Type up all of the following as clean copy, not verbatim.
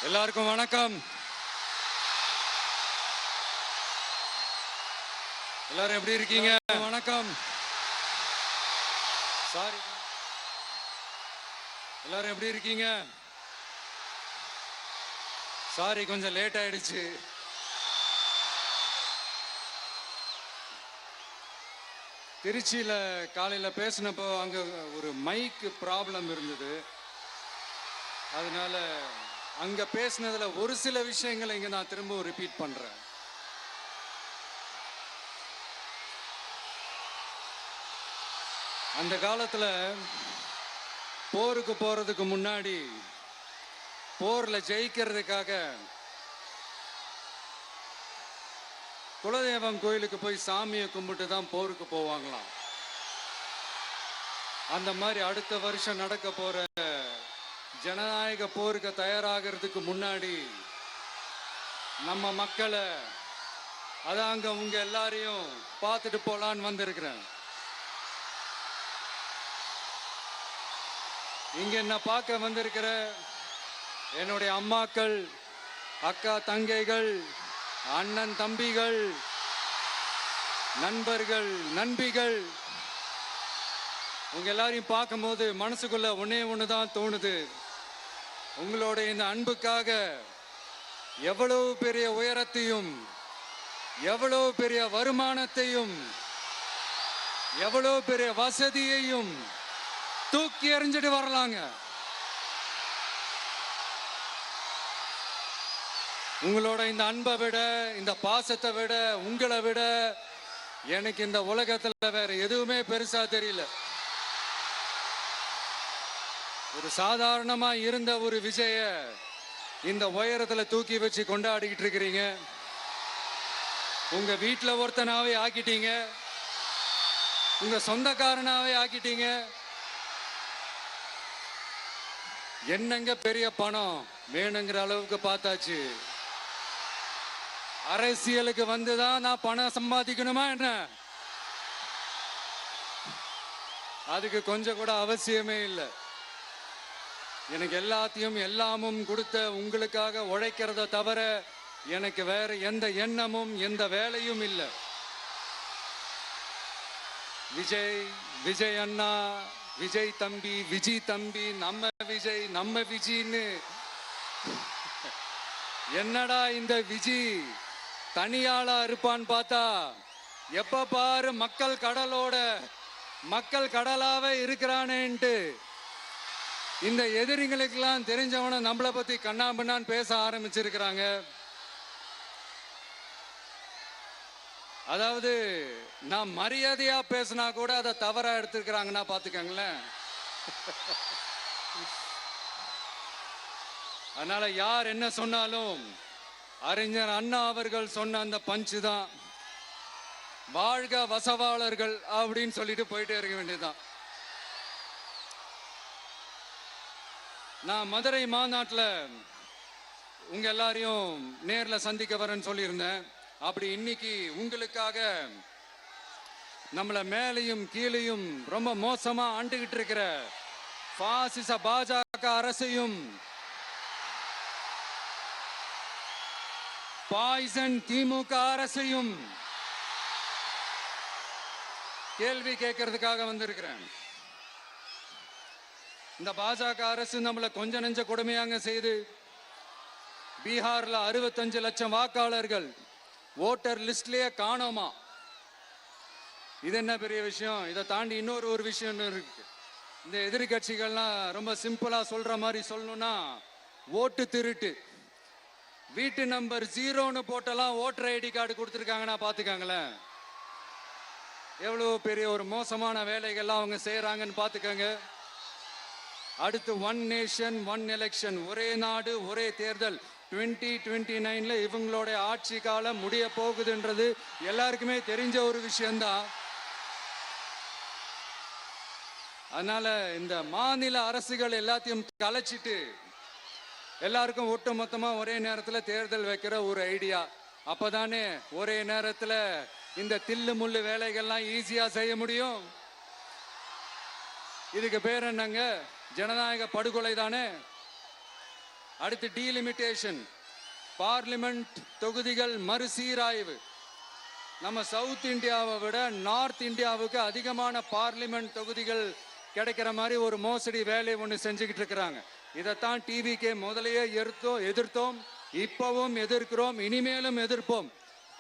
எல்லாருக்கும் வணக்கம். எல்லாரும் எப்படி இருக்கீங்க? வணக்கம். சாரி, எல்லாரும் எப்படி இருக்கீங்க? சாரி, கொஞ்சம் லேட் ஆயிடுச்சு. திருச்சியில காலையில பேசினப்போ அங்க ஒரு மைக் ப்ராப்ளம் இருந்தது. அதனால அங்க பேசினதுல ஒரு சில விஷயங்களை இங்க நான் திரும்ப ரிப்பீட் பண்றேன். அந்த காலத்துல போருக்கு போறதுக்கு முன்னாடி போர்ல ஜெயிக்கிறதுக்காக குலதெய்வம் கோயிலுக்கு போய் சாமியை கும்பிட்டு தான் போருக்கு போவாங்களாம். அந்த மாதிரி அடுத்த வருஷம் நடக்க போற ஜனநாயக போருக்கு தயாராகிறதுக்கு முன்னாடி நம்ம மக்களை அதாங்க உங்க எல்லாரையும் பார்த்துட்டு போலான்னு வந்திருக்கிறேன். இங்க என்ன பார்க்க வந்திருக்கிற என்னுடைய அம்மாக்கள், அக்கா தங்கைகள், அண்ணன் தம்பிகள், நண்பர்கள், நண்பிகள், உங்க எல்லாரையும் பார்க்கும்போது மனசுக்குள்ள ஒன்னே ஒண்ணுதான் தோணுது. உங்களோட இந்த அன்புக்காக எவ்வளவு பெரிய உயரத்தையும், எவ்வளவு பெரிய வருமானத்தையும், எவ்வளவு பெரிய வசதியையும் தூக்கி எறிஞ்சிட்டு வரலாங்க. உங்களோட இந்த அன்பை விட, இந்த பாசத்தை விட, உங்களை விட எனக்கு இந்த உலகத்துல வேற எதுவுமே பெருசா தெரியல. ஒரு சாதாரணமா இருந்த ஒரு விஜய இந்த உயரத்துல தூக்கி வச்சு கொண்டாடிக்கிட்டு இருக்கிறீங்க. உங்க வீட்டுல ஒருத்தனாவே ஆக்கிட்டீங்க, உங்க சொந்தக்காரனாவே ஆக்கிட்டீங்க. என்னங்க பெரிய பணம் வேணுங்கிற அளவுக்கு பார்த்தாச்சு. அரசியலுக்கு வந்துதான் நான் பணம் சம்பாதிக்கணுமா என்ன? அதுக்கு கொஞ்சம் கூட அவசியமே இல்லை. எனக்கு எல்லாத்தையும் எல்லாமும் கொடுத்த உங்களுக்காக உழைக்கிறத தவிர எனக்கு வேற எந்த எண்ணமும் எந்த வேலையும் இல்லை. விஜய், விஜய் அண்ணா, விஜய் தம்பி, விஜய் தம்பி, நம்ம விஜய், நம்ம விஜய்ன்னு என்னடா இந்த விஜய் தனியாளா இருப்பான்னு பார்த்தா எப்ப பாரு மக்கள் கடலோட மக்கள் கடலாவே இருக்கிறானேன்ட்டு இந்த எதிரிகளுக்கெல்லாம் தெரிஞ்சவன நம்மளை பத்தி கண்ணாபின்னான்னு பேச ஆரம்பிச்சிருக்கிறாங்க. அதாவது நான் மரியாதையா பேசினா கூட அதை தவறா எடுத்துக்கிறாங்கன்னா பாத்துக்கங்களேன். அதனால யார் என்ன சொன்னாலும் அறிஞர் அண்ணா அவர்கள் சொன்ன அந்த பஞ்சு தான், வாழ்க வசவாளர்கள் அப்படின்னு சொல்லிட்டு போயிட்டே இருக்க வேண்டியதுதான். நான் மதுரை மாநாட்டில் உங்க எல்லாரையும் நேர்ல சந்திக்க வரேன்னு சொல்லியிருந்தேன். அப்படி இன்னைக்கு உங்களுக்காக நம்மள மேலையும் கீழையும் ரொம்ப மோசமா ஆண்டுகிட்டு இருக்கிற பாசிச பாஜக அரசையும் பாய்சன் திமுக அரசையும் கேள்வி கேட்கறதுக்காக வந்திருக்கிறேன். இந்த பாஜக அரசு நம்மள கொஞ்ச நெஞ்ச கொடுமையாங்க செய்து பீகார்ல 65 லட்சம் வாக்காளர்கள் ஓட்டர் லிஸ்ட்லயே காணோமா. இது என்ன பெரிய விஷயம்? இதை தாண்டி இன்னொரு விஷயம் இருக்கு. இந்த எதிரி கட்சிகள்லாம் ரொம்ப சிம்பிளா சொல்ற மாதிரி சொல்லணும்னா ஓட்டு திருட்டு. வீட்டு நம்பர் 0ன்னு போட்டெல்லாம் ஓட்டர் ஐடி கார்டு கொடுத்துருக்காங்கன்னா பாத்துக்காங்களேன். எவ்வளவு பெரிய ஒரு மோசமான வேலைகள்லாம் அவங்க செய்யறாங்கன்னு பாத்துக்கங்க. அடுத்து ஒன் நேஷன் ஒன் எலெக்ஷன், ஒரே நாடு ஒரே தேர்தல் 2029ல இவங்களோட ஆட்சி காலம் முடிய போகுதுன்றது எல்லாருக்குமே தெரிஞ்ச ஒரு விஷயம்தான். அதனால இந்த மாநில அரசுகள் எல்லாத்தையும் கலைச்சிட்டு எல்லாருக்கும் ஒட்டு மொத்தமா ஒரே நேரத்தில் தேர்தல் வைக்கிற ஒரு ஐடியா. அப்பதானே ஒரே நேரத்தில் இந்த தில்லு முள்ளு வேலைகள்லாம் ஈஸியா செய்ய முடியும். இதுக்கு பேர் என்னங்க? ஜனநாயக படுகொலை தானே. அடுத்து டீலிமிட்டேஷன், பார்லிமெண்ட் தொகுதிகள் மறுசீராய்வு. நம்ம சவுத் இந்தியாவை விட நார்த் இந்தியாவுக்கு அதிகமான பார்லிமெண்ட் தொகுதிகள் கிடைக்கிற மாதிரி ஒரு மோசடி வேலையை ஒன்று செஞ்சுக்கிட்டு இருக்கிறாங்க. இதைத்தான் டிவிகே முதலையே எதிர்த்தோம், இப்பவும் எதிர்க்கிறோம், இனிமேலும் எதிர்ப்போம்.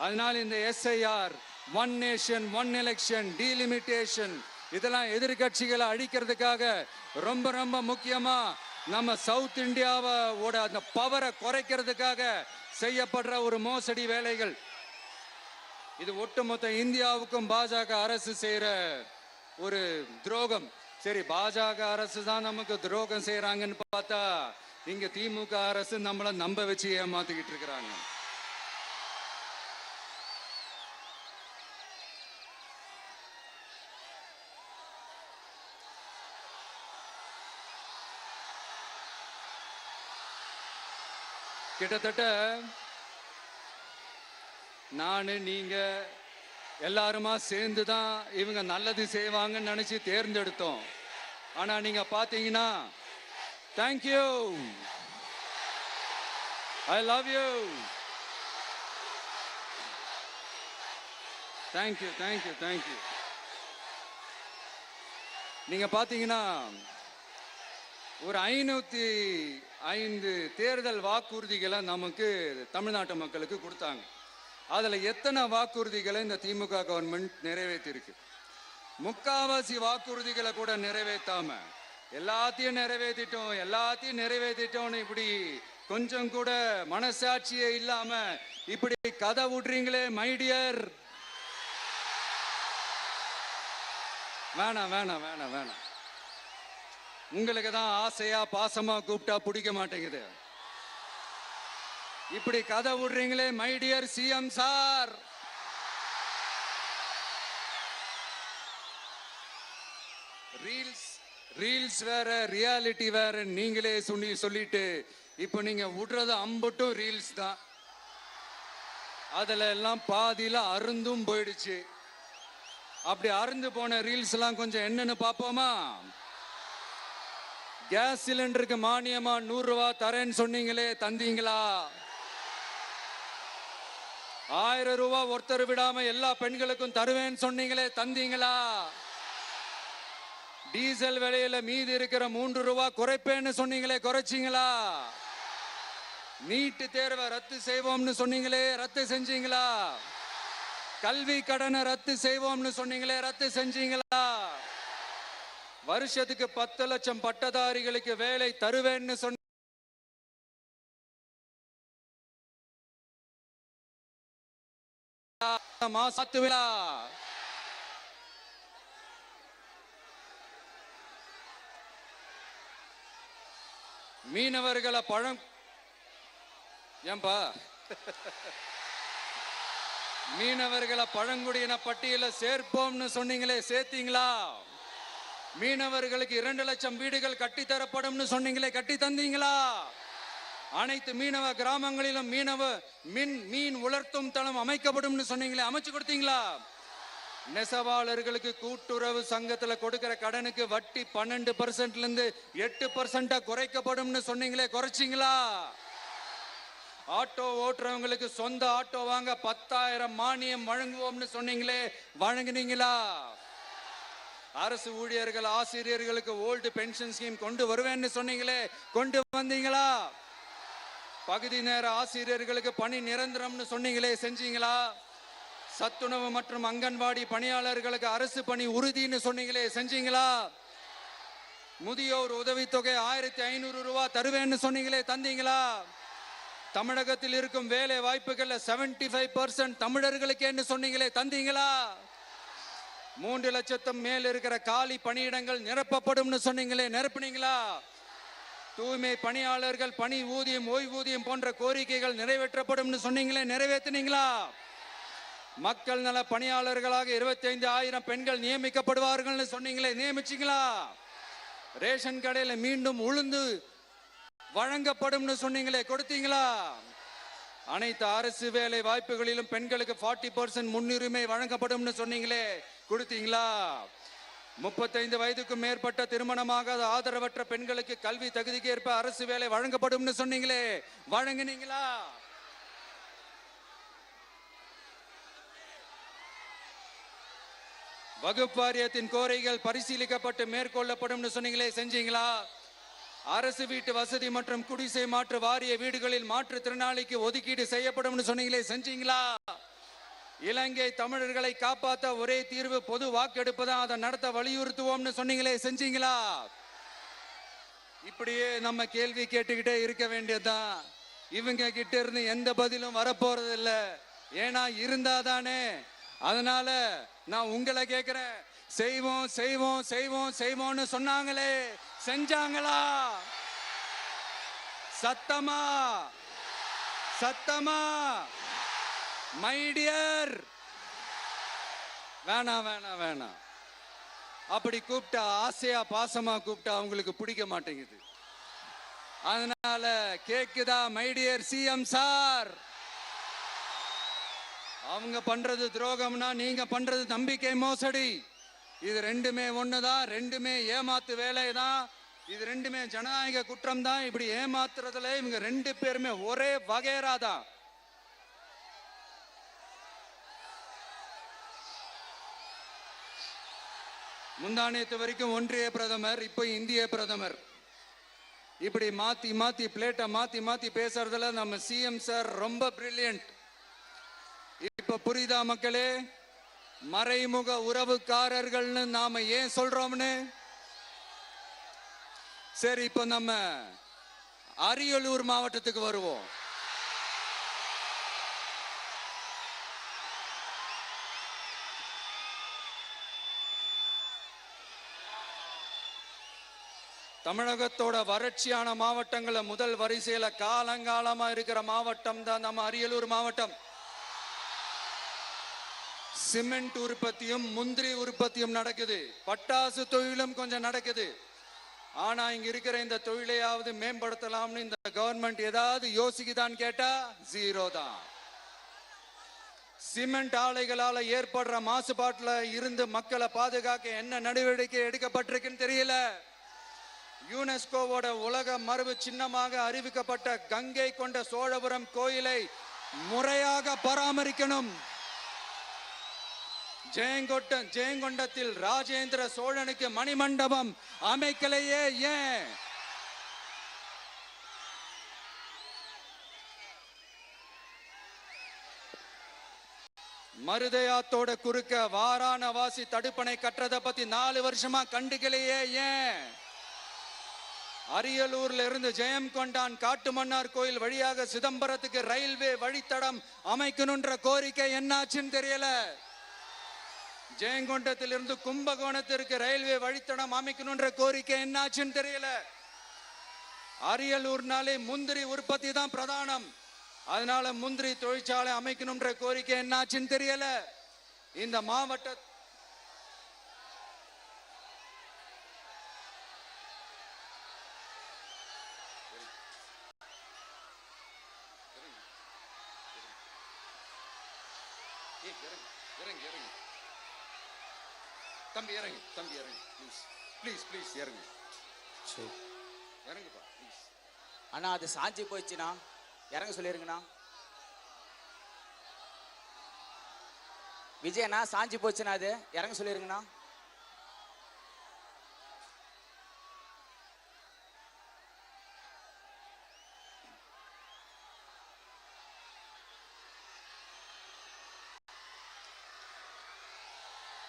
அதனால் இந்த SIR, one nation one election, delimitation இதெல்லாம் எதிர்கட்சிகளை அழிக்கிறதுக்காக ரொம்ப ரொம்ப முக்கியமா நம்ம சவுத் இந்தியாவோட அந்த பவரை குறைக்கிறதுக்காக செய்யப்படுற ஒரு மோசடி வேலைகள். இது ஒட்டுமொத்த இந்தியாவுக்கும் பாஜக அரசு செய்யற ஒரு துரோகம். சரி, பாஜக அரசு தான் நமக்கு துரோகம் செய்யறாங்கன்னு பார்த்தா இங்க திமுக அரசு நம்மள நம்ப வச்சு ஏமாத்திக்கிட்டு இருக்கிறாங்க. கிட்டத்தட்ட நானு நீங்க எல்லாருமா சேர்ந்து தான் இவங்க நல்லது செய்வாங்கன்னு நினைச்சு தேர்ந்தெடுத்தோம். ஆனா நீங்க பாத்தீங்கன்னா, thank you, I love you, thank you thank you thank you. நீங்க பாத்தீங்கன்னா ஒரு 505 தேர்தல் வாக்குறுதிகளை நமக்கு தமிழ்நாட்டு மக்களுக்கு கொடுத்தாங்க. அதுல எத்தனை வாக்குறுதிகளை இந்த திமுக கவர்மெண்ட் நிறைவேற்றிருக்கு? முக்காவாசி வாக்குறுதிகளை கூட நிறைவேற்றாம எல்லாத்தையும் நிறைவேற்றிட்டோம் இப்படி கொஞ்சம் கூட மனசாட்சியே இல்லாம இப்படி கதை விடுறீங்களே மைடியர். வேணாம் வேணாம் வேணாம் வேணாம். உங்களுக்கு தான் ஆசையா பாசமா கூப்பிட்டா பிடிக்க மாட்டேங்குது. இப்படி கதை விடுறீங்களே my dear CM sir. Reels வேற, ரியாலிட்டி வேற நீங்களே சொல்லிட்டு இப்ப நீங்க விடுறது அம்பட்டும் ரீல்ஸ் தான். அதுல எல்லாம் பாதியில அருந்தும் போயிடுச்சு. அப்படி அருந்து போன ரீல்ஸ் எல்லாம் கொஞ்சம் என்னன்னு பாப்போமா? கேஸ் சிலிண்டருக்கு மானியமா 100 ரூபாய் தரேன்னு சொன்னீங்களே, தந்தீங்களா? 1000 ரூபாய் ஒருத்தர் விடாம எல்லா பெண்களுக்கும் தருவேன்னு சொன்னீங்களே, தந்தீங்களா? டீசல் விலையில மீதி இருக்கிற 3 ரூபாய் குறைப்பேன்னு சொன்னீங்களே, குறைச்சிங்களா? நீட்டு தேர்வை ரத்து செய்வோம்னு சொன்னீங்களே, ரத்து செஞ்சீங்களா? கல்வி கடனை ரத்து செய்வோம்னு சொன்னீங்களே, ரத்து செஞ்சீங்களா? வருஷத்துக்கு 10 லட்சம் பட்டதாரிகளுக்கு வேலை தருவேன்னு சொன்ன மீனவர்களை மீனவர்களை பழங்குடியின பட்டியல சேர்ப்போம்னு சொன்னீங்களே, சேர்த்தீங்களா? மீனவர்களுக்கு 2 லட்சம் வீடுகள் கட்டித்தரப்படும் சொன்னீங்களே, கட்டி தந்தீங்களா? அனைத்து மீனவ கிராமங்களிலும் மீன் உலர்த்தும் தளம் அமைக்கப்படும் சொன்னீங்களே, அமைச்சு கொடுத்தீங்களா? நெசவாளர்களுக்கு கூட்டுறவு சங்கத்துல கொடுக்கிற கடனுக்கு வட்டி 12% 8% குறைக்கப்படும் சொன்னீங்களே, குறைச்சிங்களா? ஆட்டோ ஓட்டுறவங்களுக்கு சொந்த ஆட்டோ வாங்க 10,000 மானியம் வழங்குவோம்னு சொன்னீங்களே, வழங்குனீங்களா? அரசு ஊழியர்கள் ஆசிரியர்களுக்கு ஓல்டு பென்ஷன் ஸ்கீம் கொண்டு வருவேன்னு சொன்னீங்களே, கொண்டு வந்தீங்களா? பகுதி நேர ஆசிரியர்களுக்கு பணி நிரந்தரம்னு சொன்னீங்களே, செஞ்சீங்களா? சத்துணவு மற்றும் அங்கன்வாடி பணியாளர்களுக்கு அரசு பணி உறுதின்னு சொன்னீங்களே, செஞ்சீங்களா? முதியோர் உதவித்தொகை 1500 ரூபாய் தருவேன்னு சொன்னீங்களே, தந்தீங்களா? தமிழகத்தில் இருக்கும் வேலை வாய்ப்புகள்ல 75% தமிழர்களுக்கு என்ன சொன்னீங்களே, தந்தீங்களா? 3 லட்சத்தும் மேல் இருக்கிற காலி பணியிடங்கள் நிரப்பப்படும் சொன்னீங்களே, நிரப்புனீங்களா? தூய்மை பணியாளர்கள் பணி ஊதியம், ஓய்வூதியம் போன்ற கோரிக்கைகள் நிறைவேற்றப்படும் சொன்னீங்களே, நிறைவேற்றினீங்களா? மக்கள் நல பணியாளர்களாக 25,000 பெண்கள் நியமிக்கப்படுவார்கள் சொன்னீங்களே, நியமிச்சீங்களா? ரேஷன் கடையில் மீண்டும் உளுந்து வழங்கப்படும் சொன்னீங்களே, கொடுத்தீங்களா? அனைத்து அரசு வேலை வாய்ப்புகளிலும் பெண்களுக்கு 40% முன்னுரிமை வழங்கப்படும் சொன்னீங்களே, கொடுத்தீங்களா? 35 வயதுக்கும் மேற்பட்ட திருமணமாகாத ஆதரவற்ற பெண்களுக்கு கல்வி தகுதிக்கு ஏற்ப அரசு வேலை வழங்கப்படும் சொன்னீங்களே, வழங்கினீங்களா? வகுப்பு வாரியத்தின் கோரிக்கைகள் பரிசீலிக்கப்பட்டு மேற்கொள்ளப்படும் சொன்னீங்களே, செஞ்சீங்களா? அரசு வீட்டு வசதி மற்றும் குடிசை மாற்று வாரிய வீடுகளில் மாற்றுத்திறனாளிக்கு ஒதுக்கீடு செய்யப்படும் சொன்னீங்களே, செஞ்சீங்களா? இலங்கை தமிழர்களை காப்பாற்ற ஒரே தீர்வு பொது வாக்கெடுப்பு தான், அதை நடத்த வலியுறுத்துவோம்னு சொன்னீங்களே, செஞ்சீங்களா? இப்படியே நம்ம கேள்வி கேட்டுக்கிட்டே இருக்க வேண்டியதுதான். இவங்க கிட்ட இருந்து எந்த பதிலும் வரப்போறது இல்ல. ஏன்னா இருந்தாதானே. அதனால நான் உங்களை கேட்கிறேன், செய்வோம் செய்வோம் செய்வோம் செய்வோம்னு சொன்னாங்களே, செஞ்சாங்களா? சத்தமா சத்தமா? மை டியர், வேணாம் வேணாம் வேணாம். அப்படி கூப்பிட்டா, ஆசையா பாசமா கூப்பிட்டா அவங்களுக்கு பிடிக்க மாட்டேங்குது. அதனால கேக்குதா மை டியர் சிஎம் சார்? அவங்க பண்றது துரோகம்னா நீங்க பண்றது நம்பிக்கை மோசடி. இது ரெண்டுமே ஒண்ணுதான், ரெண்டுமே ஏமாத்து வேலை தான். இது ரெண்டுமே ஜனநாயக குற்றம் தான். இப்படி ஏமாத்துறதுல இவங்க ரெண்டு பேருமே ஒரே வகைரா தான். முந்தானேத்து வரைக்கும் ஒன்றிய பிரதமர், இப்ப இந்திய பிரதமர். இப்படி மாத்தி மாத்தி பிளேட்டை மாத்தி மாத்தி பேசுறதுல நம்ம சிஎம் சார் ரொம்ப பிரில்லியன்ட். இப்ப புரியுதா மக்களே? மறைமுக உறவுக்காரர்கள்னு நாம ஏன் சொல்றோம்னு? சரி, இப்ப நம்ம அரியலூர் மாவட்டத்துக்கு வருவோம். தமிழகத்தோட வறட்சியான மாவட்டங்கள முதல் வரிசையில காலங்காலமா இருக்கிற மாவட்டம் தான் நம்ம அரியலூர் மாவட்டம். சிமெண்ட் உற்பத்தியும் முந்திரி உற்பத்தியும் நடக்குது. பட்டாசு தொழிலும் கொஞ்சம் நடக்குது. ஆனா இங்க இருக்கிற இந்த தொழிலையாவது மேம்படுத்தலாம்னு இந்த கவர்மெண்ட் ஏதாவது யோசிக்குதான்னு கேட்டா ஜீரோ தான். சிமெண்ட் ஆலைகளால ஏற்படுற மாசுபாட்டுல இருந்து மக்களை பாதுகாக்க என்ன நடவடிக்கை எடுக்கப்பட்டிருக்குன்னு தெரியல. யுனெஸ்கோவோட உலக மரபு சின்னமாக அறிவிக்கப்பட்ட கங்கை கொண்ட சோழபுரம் கோயிலை முறையாக பராமரிக்கணும். ஜெயங்கொண்டத்தில் ராஜேந்திர சோழனுக்கு மணிமண்டபம் அமைக்கலையே ஏன்? மருதையாத்தோட குறுக்க வாராணவாசி தடுப்பணை கட்டுறதை பத்தி 4 வருஷமா கண்டுக்கலையே ஏன்? அரியலூர்ல இருந்து ஜெயங்கொண்டான் காட்டுமன்னார் கோயில் வழியாக சிதம்பரத்துக்கு ரயில்வே வழித்தடம் அமைக்கணும்ன்ற கோரிக்கை என்னாச்சுன்னு தெரியல. ஜெயங்கொண்டத்திலிருந்து கும்பகோணத்திற்கு ரயில்வே வழித்தடம் அமைக்கணும்ன்ற கோரிக்கை என்னாச்சுன்னு தெரியல. அரியலூர்னாலே முந்திரி உற்பத்தி தான் பிரதானம். அதனால முந்திரி தொழிற்சாலை அமைக்கணும்ன்ற கோரிக்கை என்னாச்சுன்னு தெரியல. இந்த மாவட்ட தம்பி இறங்கு, தம்பி இறங்கு, ப்ளீஸ் ப்ளீஸ் ப்ளீஸ் இறங்கு. சரி இறங்குப்பா ப்ளீஸ். அண்ணா அது சாஞ்சி போயிடுச்சுண்ணா, இறங்க சொல்லிருங்கண்ணா. விஜயண்ணா சாஞ்சி போச்சுண்ணா, அது இறங்க சொல்லிருங்கண்ணா.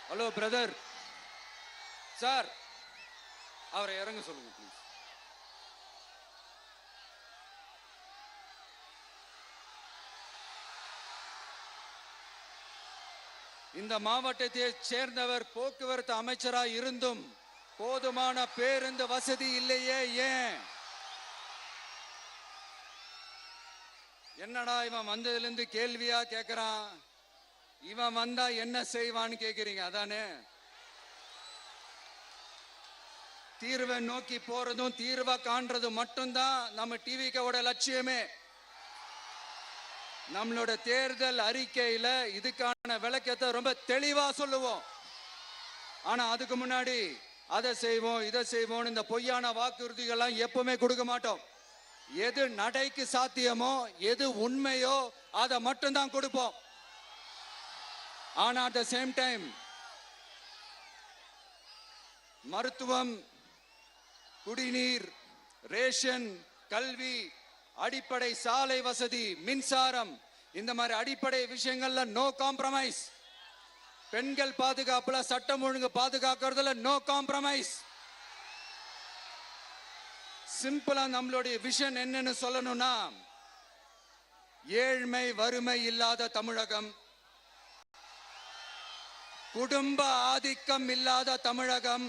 ஹலோ பிரதர் சார், அவரை இறங்க சொல்லுங்க ப்ளீஸ். இந்த மாவட்டத்தை சேர்ந்தவர் போக்குவரத்து அமைச்சராக இருந்தும் போதுமான பேருந்து வசதி இல்லையே ஏன்? என்னடா இவன் வந்ததுல இருந்து கேள்வியா கேட்கிறான். இவன் வந்தா என்ன செய்வான்னு கேக்குறீங்க அதானே? தீர்வை நோக்கி போறதும் தீர்வை காண்றதும் மட்டும்தான் நம்ம டிவிக்கோட லட்சியமே. நம்மளோட தேர்தல் அறிக்கையில இதுக்கான விளக்கத்தை ரொம்ப தெளிவா சொல்லுவோம். ஆனா அதுக்கு முன்னாடி அதை செய்வோம் இதை செய்வோம் இந்த பொய்யான வாக்குறுதிகள்லாம் எப்பவுமே கொடுக்க மாட்டோம். எது நடைக்கு சாத்தியமோ எது உண்மையோ அதை மட்டும்தான் கொடுப்போம். ஆனா அட் த சேம் டைம் மருத்துவம், குடிநீர், ரேஷன், கல்வி, அடிப்படை சாலை வசதி, மின்சாரம், இந்த மாதிரி அடிப்படை விஷயங்கள்ல நோ காம்ப்ரமைஸ். பெண்கள் பாதுகாப்புல, சட்டம் ஒழுங்கு பாதுகாக்கிறதுல நோ காம்ப்ரமைஸ். சிம்பிளா நம்மளுடைய விஷன் என்னன்னு சொல்லணும்னா, ஏழ்மை வறுமை இல்லாத தமிழகம், குடும்ப ஆதிக்கம் இல்லாத தமிழகம்,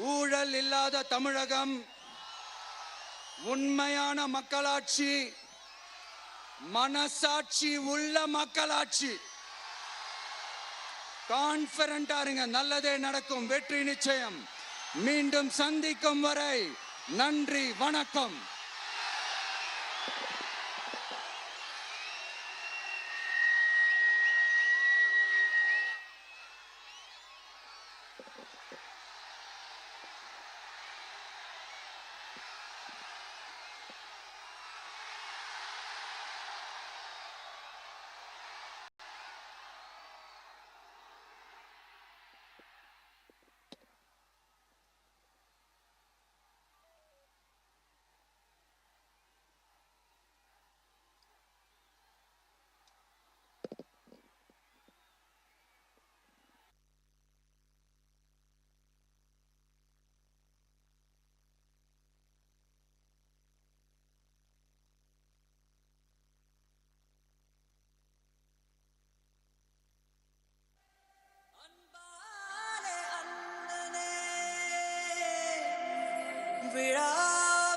ஊழல் இல்லாத தமிழகம், உண்மையான மக்களாட்சி, மனசாட்சி உள்ள மக்களாட்சி. கான்பிடண்டா இருங்க, நல்லதே நடக்கும், வெற்றி நிச்சயம். மீண்டும் சந்திக்கும் வரை நன்றி, வணக்கம்.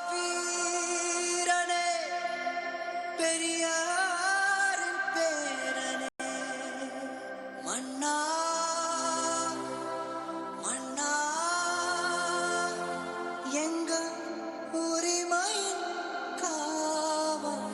விழாவீரனே, பெரியாரின் பேரனே, மன்னா மன்னா எங்க உரிமையின் காவல்.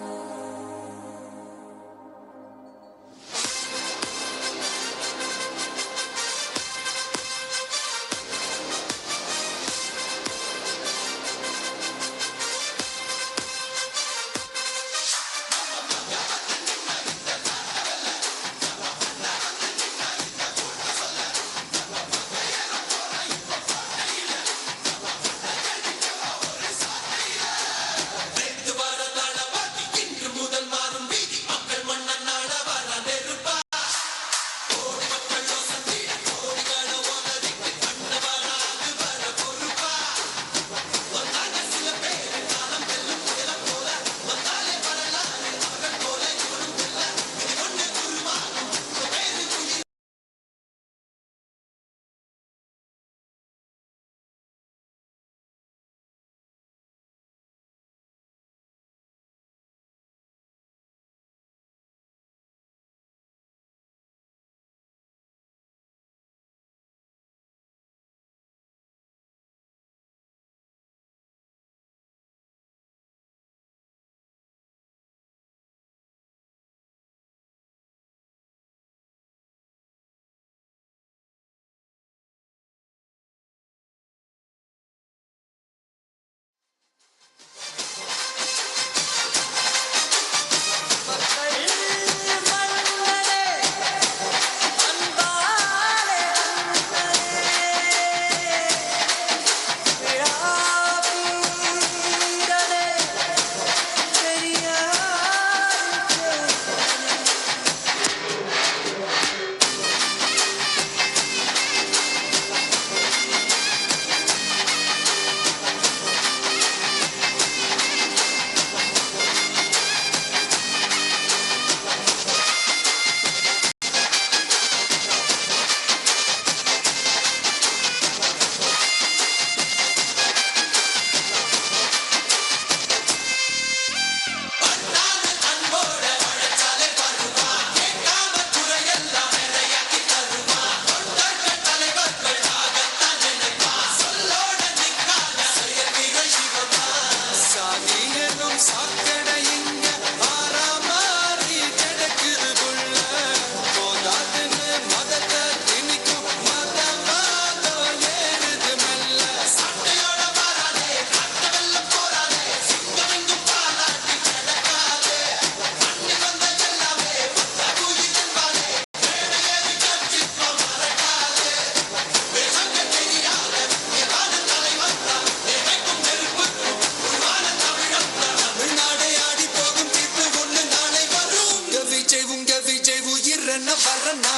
வரனா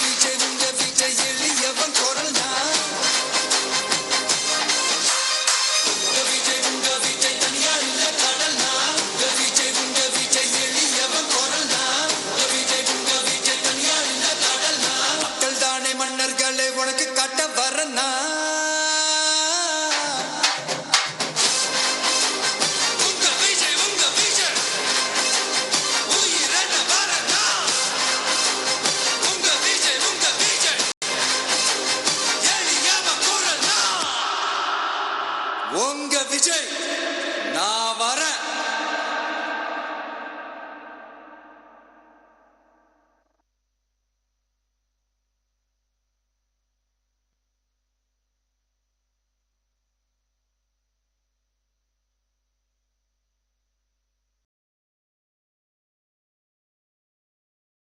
விஜய் உங்க விஜய் எளியவன் குரல்னா விஜய் உங்க விஜய் தனியா இல்ல கடல்னா விஜய் உங்க விஜய் எளியவன் குரல்னா விஜய் உங்க விஜய் தனியா இல்ல கடல்னா மக்கள் தானே மன்னர்களே உனக்கு காட்ட வரனா உங்க விஜய் நான் வரேன்.